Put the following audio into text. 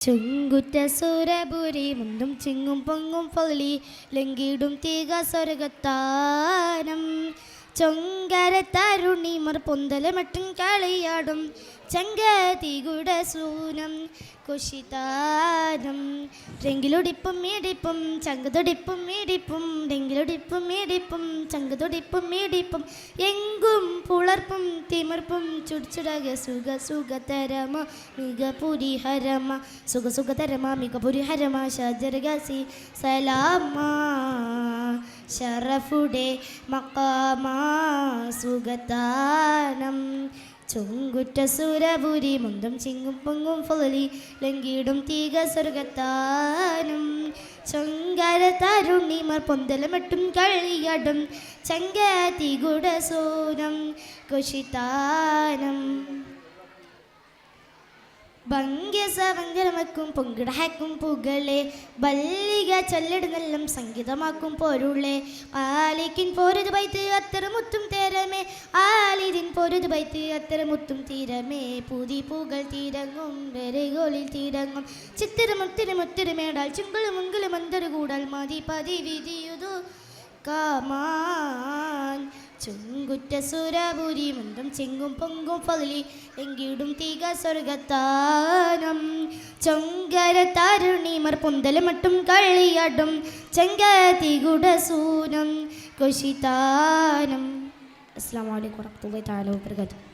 ചുങ്കുറ്റ സുരപുരി മുന്തും ചിങ്ങും പൊങ്ങും പള്ളി ലങ്കിടും തീക സ്വർഗത്താനം ചൊങ്കര തരുണിമർ പൊന്തലമട്ടും കളിയാടും ചങ്കതികുട സൂനം കുശിതാനം രംഗിലൊടിപ്പും മീടിപ്പും ചങ്കതൊടിപ്പും മീടിപ്പും രംഗിലൊടിപ്പും മീടിപ്പും ചങ്കതൊടിപ്പും മീടിപ്പും എങ്കും പുളർപ്പും തിമിർപ്പും ചുടിച്ചുടക സുഖ സുഖതരമ മിക പുരിഹരമ സുഖ സുഖതരമ മിക പുരിഹരമ ഷജർഗസി സലാമ ഷറഫുടെ മക്കാമാ സുഗതാനം ചുങ്കുറ്റ സുരപുരി മുന്തും ചിങ്ങും പൊങ്ങും ഫലി ലങ്കിടും തീക സ്വർഗത്താനും ചൊങ്കര തരുണിമർ പൊന്തലമട്ടും കളിയാടും ചങ്കതികുട സൂനം കുശിതാനം ഭംഗ്യസവങ്കരമക്കും പൊങ്കിടഹാക്കും പുകളെ ബല്ലിക ചൊല്ലിടുന്നെല്ലാം സംഗീതമാക്കും പൊരുളെ ആലിക്കിൻ പോരത് ബൈത്ത് അത്തര മുത്തും തേരമേ ആലിതിൻ പോരത് ബൈത്ത് അത്തര മുത്തും തീരമേ പുതി പൂകൾ തീരങ്ങും വരകോളിൽ തീരങ്ങും ചിത്തിരമുത്തിരമുത്തിരമേടാൽ ചുങ്കളും മുങ്കളും അന്തരു കൂടാൽ മതി പതി വിധിയുതു കാമാൻ ചുങ്കുറ്റ സുരപുരി മുന്തും ചിങ്ങും പൊങ്കും ഫലി എങ്കിടും തീക സ്വർഗത്താനം ചൊങ്കര തരുണിമർ പൊന്തലമട്ടും കളിയാടും ചങ്കതികുട സൂനം കുശിതാനം. അസ്സലാമു അലൈക്കും വറഹ്മത്തുള്ളാഹി തആല വബറകാതുഹു.